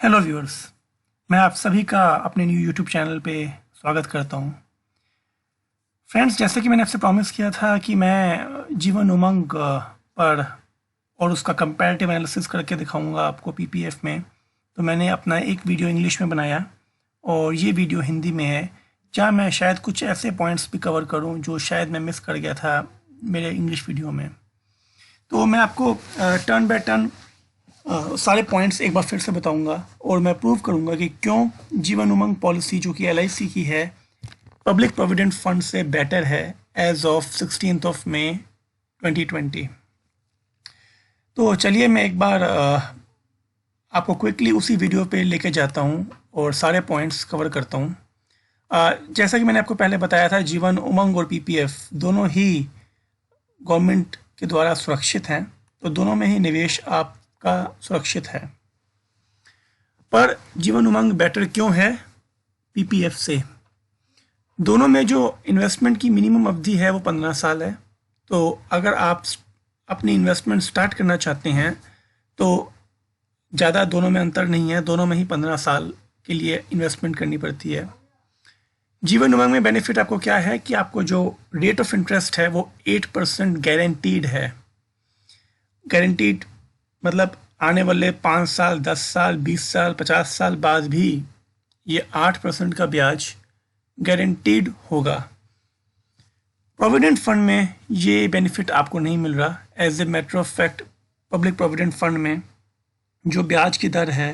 Hello viewers. मैं आप सभी का अपने न्यू यूट्यूब चैनल पे स्वागत करता हूँ। फ्रेंड्स, जैसे कि मैंने आपसे प्रॉमिस किया था कि मैं जीवन उमंग पर और उसका कंपैरेटिव एनालिसिस करके दिखाऊंगा आपको पीपीएफ में। तो मैंने अपना एक वीडियो इंग्लिश में बनाया और ये वीडियो हिंदी में है, जहाँ मैं शायद कुछ ऐसे पॉइंट्स भी कवर करूँ जो शायद मैं मिस कर गया था मेरे इंग्लिश वीडियो में। तो मैं आपको टर्न बाय टर्न सारे पॉइंट्स एक बार फिर से बताऊंगा और मैं प्रूव करूंगा कि क्यों जीवन उमंग पॉलिसी जो कि एलआईसी की है पब्लिक प्रोविडेंट फंड से बेटर है एज ऑफ 16 मई 2020। तो चलिए मैं एक बार आपको क्विकली उसी वीडियो पे लेके जाता हूं और सारे पॉइंट्स कवर करता हूं। जैसा कि मैंने आपको पहले बताया था, जीवन उमंग और पीपीएफ दोनों ही गवर्नमेंट के द्वारा सुरक्षित हैं, तो दोनों में ही निवेश आपका सुरक्षित है। पर जीवन उमंग बेटर क्यों है पीपीएफ से? दोनों में जो इन्वेस्टमेंट की मिनिमम अवधि है वो 15 साल है। तो अगर आप अपनी इन्वेस्टमेंट स्टार्ट करना चाहते हैं तो ज़्यादा दोनों में अंतर नहीं है, दोनों में ही 15 साल के लिए इन्वेस्टमेंट करनी पड़ती है। जीवन उमंग में बेनिफिट आपको क्या है कि आपको जो रेट ऑफ इंटरेस्ट है वो 8% गारंटीड है। गारंटीड मतलब आने वाले 5 साल, 10 साल, 20 साल, 50 साल बाद भी ये 8% का ब्याज गारंटीड होगा। प्रोविडेंट फंड में ये बेनिफिट आपको नहीं मिल रहा। As a matter of fact, public provident fund में जो ब्याज की दर है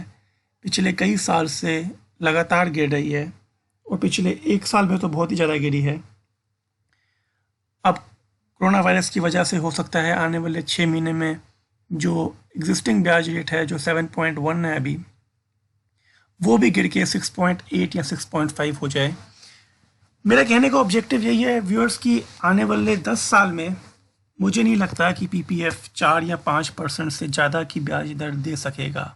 पिछले कई साल से लगातार गिर रही है और पिछले एक साल में तो बहुत ही ज़्यादा गिरी है। अब कोरोना वायरस की वजह से हो सकता है आने वाले 6 महीने में जो एग्जिस्टिंग ब्याज रेट है जो 7.1 है अभी, वो भी गिर के 6.8 या 6.5 हो जाए। मेरा कहने का ऑब्जेक्टिव यही है व्यूअर्स कि आने वाले 10 साल में मुझे नहीं लगता कि पीपीएफ 4 या 5% से ज़्यादा की ब्याज दर दे सकेगा।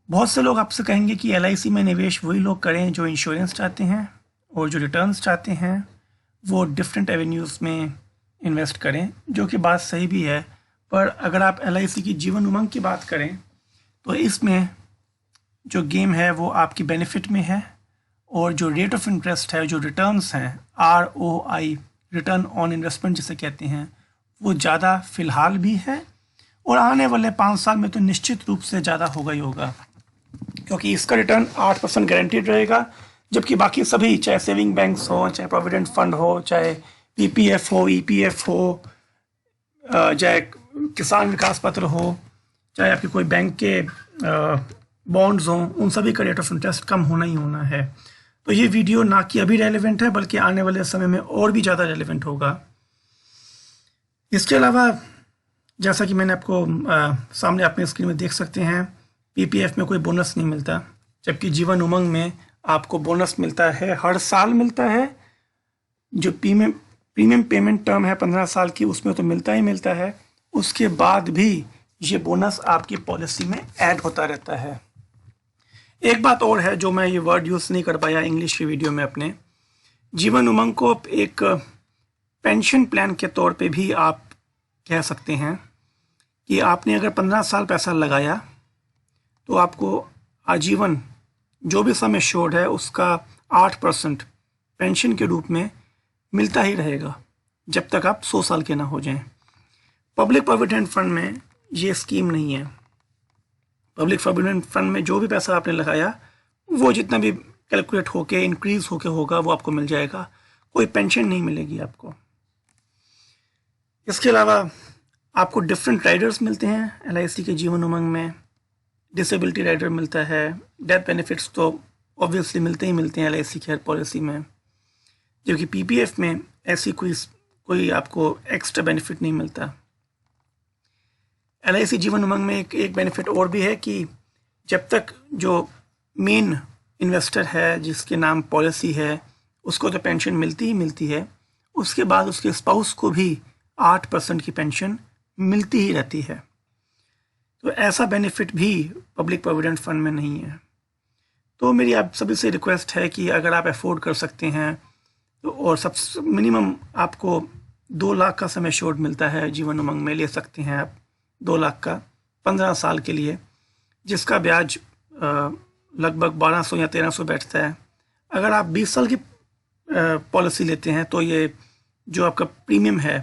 बहुत से लोग आपसे कहेंगे कि एलआईसी में निवेश वही लोग करें जो इंश्योरेंस चाहते हैं और जो रिटर्न्स चाहते हैं वो डिफरेंट एवेन्यूज़ में इन्वेस्ट करें, जो कि बात सही भी है। पर अगर आप एलआईसी की जीवन उमंग की बात करें तो इसमें जो गेम है वो आपकी बेनिफिट में है और जो रेट ऑफ इंटरेस्ट है, जो रिटर्न्स हैं, ROI रिटर्न ऑन इन्वेस्टमेंट जिसे कहते हैं, वो ज़्यादा फ़िलहाल भी है और आने वाले 5 साल में तो निश्चित रूप से ज़्यादा होगा ही होगा, क्योंकि इसका रिटर्न 8% गारंटीड रहेगा। जबकि बाकी सभी, चाहे सेविंग बैंक्स हो, चाहे प्रोविडेंट फंड हो, चाहे पीपीएफ हो, ईपीएफ हो, चाहे किसान विकास पत्र हो, चाहे आपके कोई बैंक के बॉन्ड्स हों, उन सभी का रेट ऑफ इंटरेस्ट कम होना ही होना है। तो ये वीडियो ना कि अभी रेलेवेंट है बल्कि आने वाले समय में और भी ज़्यादा रेलेवेंट होगा। इसके अलावा जैसा कि मैंने आपको सामने अपने स्क्रीन में देख सकते हैं, पीपीएफ में कोई बोनस नहीं मिलता, जबकि जीवन उमंग में आपको बोनस मिलता है, हर साल मिलता है। जो प्रीमियम पेमेंट टर्म है 15 साल की, उसमें तो मिलता ही मिलता है। उसके बाद भी ये बोनस आपकी पॉलिसी में ऐड होता रहता है। एक बात और है जो मैं ये वर्ड यूज़ नहीं कर पाया इंग्लिश की वीडियो में अपने, जीवन उमंग को एक पेंशन प्लान के तौर पे भी आप कह सकते हैं कि आपने अगर 15 साल पैसा लगाया तो आपको आजीवन जो भी सम एश्योर्ड है उसका 8% पेंशन के रूप में मिलता ही रहेगा जब तक आप 100 साल के ना हो जाएं। पब्लिक प्रोविडेंट फंड में ये स्कीम नहीं है। पब्लिक प्रोविडेंट फंड में जो भी पैसा आपने लगाया वो जितना भी कैलकुलेट होके इंक्रीज होके होगा वो आपको मिल जाएगा, कोई पेंशन नहीं मिलेगी आपको। इसके अलावा आपको डिफरेंट राइडर्स मिलते हैं एलआईसी के जीवन उमंग में। डिसेबिलिटी राइडर मिलता है, डेथ बेनिफिट्स तो ऑब्वियसली मिलते ही मिलते हैं एलआईसी की हर पॉलिसी में, जबकि पीपीएफ में ऐसी कोई आपको एक्स्ट्रा बेनिफिट नहीं मिलता। एलआईसी जीवन उमंग में एक बेनिफिट और भी है कि जब तक जो मेन इन्वेस्टर है जिसके नाम पॉलिसी है उसको तो पेंशन मिलती ही मिलती है, उसके बाद उसके स्पाउस को भी 8% की पेंशन मिलती ही रहती है। तो ऐसा बेनिफिट भी पब्लिक प्रोविडेंट फंड में नहीं है। तो मेरी आप सभी से रिक्वेस्ट है कि अगर आप अफोर्ड कर सकते हैं तो, और सबसे मिनिमम आपको 2 लाख का सम एश्योर्ड मिलता है जीवन उमंग में, ले सकते हैं आप 2 लाख का 15 साल के लिए, जिसका ब्याज लगभग 1200 या 1300 बैठता है। अगर आप 20 साल की पॉलिसी लेते हैं तो ये जो आपका प्रीमियम है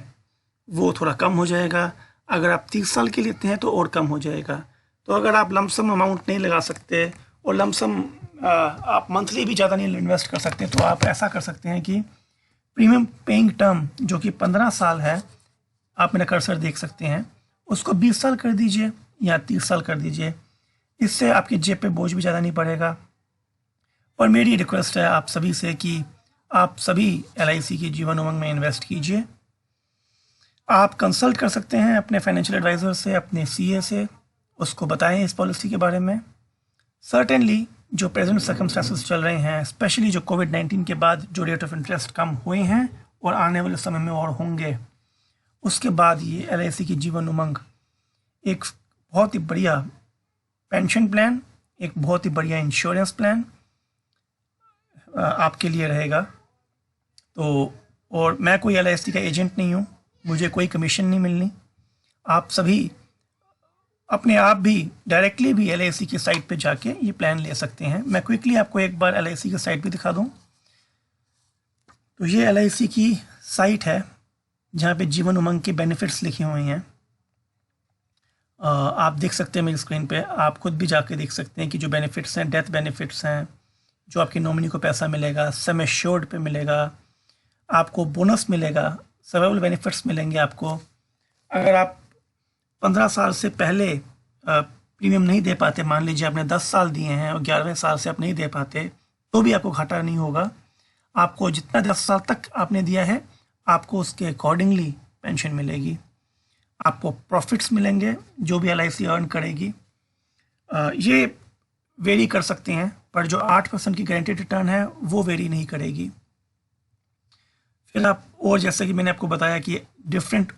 वो थोड़ा कम हो जाएगा। अगर आप 30 साल के लेते हैं तो और कम हो जाएगा। तो अगर आप लमसम अमाउंट नहीं लगा सकते और लमसम आप मंथली भी ज़्यादा नहीं इन्वेस्ट कर सकते, तो आप ऐसा कर सकते हैं कि प्रीमियम पेइंग टर्म जो कि 15 साल है, आप मेरा कर्सर देख सकते हैं, उसको 20 साल कर दीजिए या 30 साल कर दीजिए। इससे आपकी जेब पे बोझ भी ज़्यादा नहीं पड़ेगा। और मेरी रिक्वेस्ट है आप सभी से कि आप सभी LIC की जीवन उमंग में इन्वेस्ट कीजिए। आप कंसल्ट कर सकते हैं अपने फाइनेंशियल एडवाइज़र से, अपने CA से, उसको बताएं इस पॉलिसी के बारे में। सर्टेनली जो प्रेजेंट सर्कमस्टेंसेस चल रहे हैं, स्पेशली जो कोविड-19 के बाद जो रेट ऑफ इंटरेस्ट कम हुए हैं और आने वाले समय में और होंगे, उसके बाद ये LIC की जीवन उमंग एक बहुत ही बढ़िया पेंशन प्लान, एक बहुत ही बढ़िया इंश्योरेंस प्लान आपके लिए रहेगा। तो और मैं कोई LIC का एजेंट नहीं हूँ, मुझे कोई कमीशन नहीं मिलनी। आप सभी अपने आप भी डायरेक्टली भी LIC की साइट पे जाके ये प्लान ले सकते हैं। मैं क्विकली आपको एक बार LIC की साइट भी दिखा दूँ। तो ये LIC की साइट है जहाँ पे जीवन उमंग के बेनिफिट्स लिखे हुए हैं। आप देख सकते हैं मेरी स्क्रीन पे, आप खुद भी जाके देख सकते हैं कि जो बेनिफिट्स हैं, डेथ बेनिफिट्स हैं, जो आपकी नॉमिनी को पैसा मिलेगा, सम एश्योर्ड पे मिलेगा, आपको बोनस मिलेगा, सर्वाइवल बेनिफिट्स मिलेंगे आपको। अगर आप 15 साल से पहले प्रीमियम नहीं दे पाते, मान लीजिए आपने 10 साल दिए हैं और 11वें साल से आप नहीं दे पाते, तो भी आपको घाटा नहीं होगा। आपको जितना 10 साल तक आपने दिया है, आपको उसके अकॉर्डिंगली पेंशन मिलेगी। आपको प्रॉफिट्स मिलेंगे जो भी LIC अर्न करेगी। ये वेरी कर सकते हैं, पर जो 8% की गारंटीड रिटर्न है वो वेरी नहीं करेगी। फिर आप, और जैसे कि मैंने आपको बताया कि डिफरेंट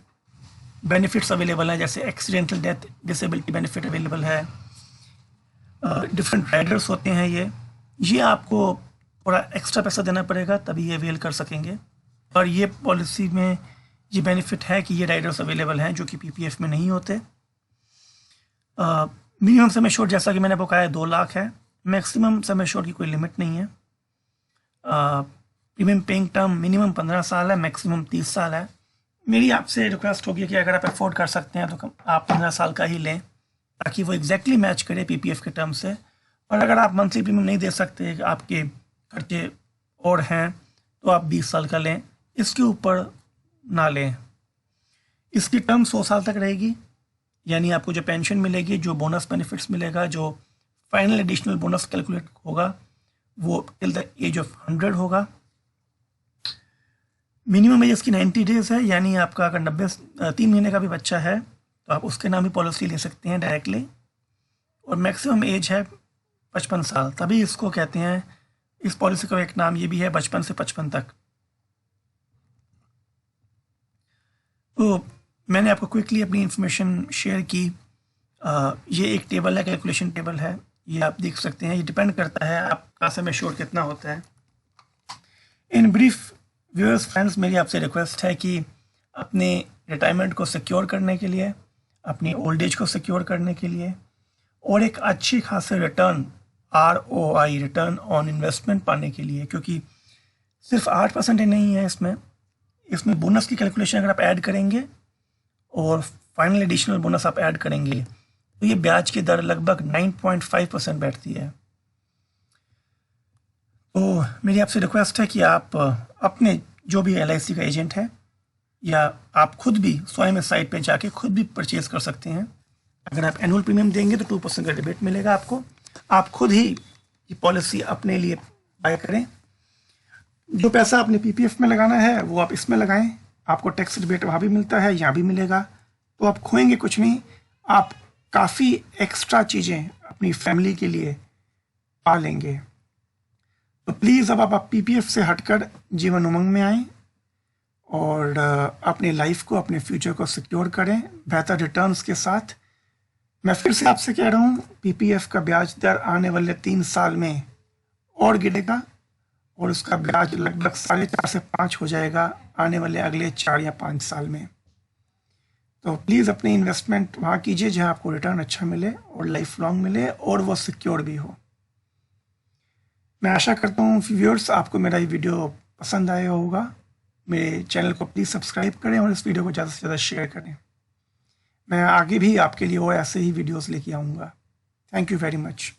बेनिफिट्स अवेलेबल हैं, जैसे accidental death disability benefit available है, डिफरेंट राइडर्स होते हैं। ये आपको थोड़ा एक्स्ट्रा पैसा देना पड़ेगा तभी ये अवेल कर सकेंगे। और ये पॉलिसी में ये बेनिफिट है कि ये राइडर्स अवेलेबल हैं जो कि PPF में नहीं होते। मिनिमम सम एश्योर्ड जैसा कि मैंने आपको कहा है 2 लाख है। मैक्सिमम सम एश्योर्ड की कोई लिमिट नहीं है। प्रीमियम पेइंग टर्म मिनिमम 15 साल है, मैक्सिमम 30 साल है। मेरी आपसे रिक्वेस्ट होगी कि अगर आप अफोर्ड कर सकते हैं तो आप 15 साल का ही लें, ताकि वो एग्जैक्टली मैच करे PPF के टर्म से। और अगर आप मंथली प्रीमियम नहीं दे सकते, आपके खर्चे और हैं, तो आप 20 साल का लें, इसके ऊपर ना लें। इसकी टर्म 100 साल तक रहेगी, यानी आपको जो पेंशन मिलेगी, जो बोनस बेनिफिट्स मिलेगा, जो फाइनल एडिशनल बोनस कैलकुलेट होगा, वो टिल द एज ऑफ 100 होगा। मिनिमम एज इसकी 90 डेज है, यानी आपका अगर 3 महीने का भी बच्चा है तो आप उसके नाम भी पॉलिसी ले सकते हैं डायरेक्टली। और मैक्सिमम एज है 55 साल, तभी इसको कहते हैं, इस पॉलिसी का एक नाम ये भी है, बचपन से 55 तक। तो मैंने आपको क्विकली अपनी इंफॉर्मेशन शेयर की। ये एक टेबल है, कैलकुलेशन टेबल है, ये आप देख सकते हैं। ये डिपेंड करता है आपका सम एश्योर्ड कितना होता है। इन ब्रीफ व्यूअर्स फ्रेंड्स, मेरी आपसे रिक्वेस्ट है कि अपने रिटायरमेंट को सिक्योर करने के लिए, अपनी ओल्ड एज को सिक्योर करने के लिए और एक अच्छी खासी return, ROI return on investment पाने के लिए, क्योंकि सिर्फ 8% ही नहीं है इसमें बोनस की कैलकुलेशन अगर आप ऐड करेंगे और फाइनल एडिशनल बोनस आप ऐड करेंगे तो ये ब्याज की दर लगभग 9.5% बैठती है। तो मेरी आपसे रिक्वेस्ट है कि आप अपने जो भी LIC का एजेंट है, या आप खुद भी स्वयं इस साइट पे जाके खुद भी परचेज कर सकते हैं। अगर आप एनुअल प्रीमियम देंगे तो 2% का रिबेट मिलेगा आपको। आप खुद ही ये पॉलिसी अपने लिए बाय करें। जो पैसा आपने PPF में लगाना है वो आप इसमें लगाएं, आपको टैक्स रिबेट वहाँ भी मिलता है, यहाँ भी मिलेगा। तो आप खोएंगे कुछ नहीं, आप काफ़ी एक्स्ट्रा चीज़ें अपनी फैमिली के लिए पा लेंगे। तो प्लीज़ अब आप PPF से हटकर जीवन उमंग में आएँ और अपने लाइफ को, अपने फ्यूचर को सिक्योर करें बेहतर रिटर्न्स के साथ। मैं फिर से आपसे कह रहा हूँ, PPF का ब्याज दर आने वाले 3 साल में और गिरेगा और उसका ब्याज लगभग 4.5 से 5 हो जाएगा आने वाले अगले 4 या 5 साल में। तो प्लीज़ अपनी इन्वेस्टमेंट वहाँ कीजिए जहाँ आपको रिटर्न अच्छा मिले और लाइफ लॉन्ग मिले और वो सिक्योर भी हो। मैं आशा करता हूँ व्यूअर्स आपको मेरा ये वीडियो पसंद आया होगा। मेरे चैनल को प्लीज़ सब्सक्राइब करें और इस वीडियो को ज़्यादा से ज़्यादा शेयर करें। मैं आगे भी आपके लिए और ऐसे ही वीडियोस लेके आऊँगा। Thank you very much.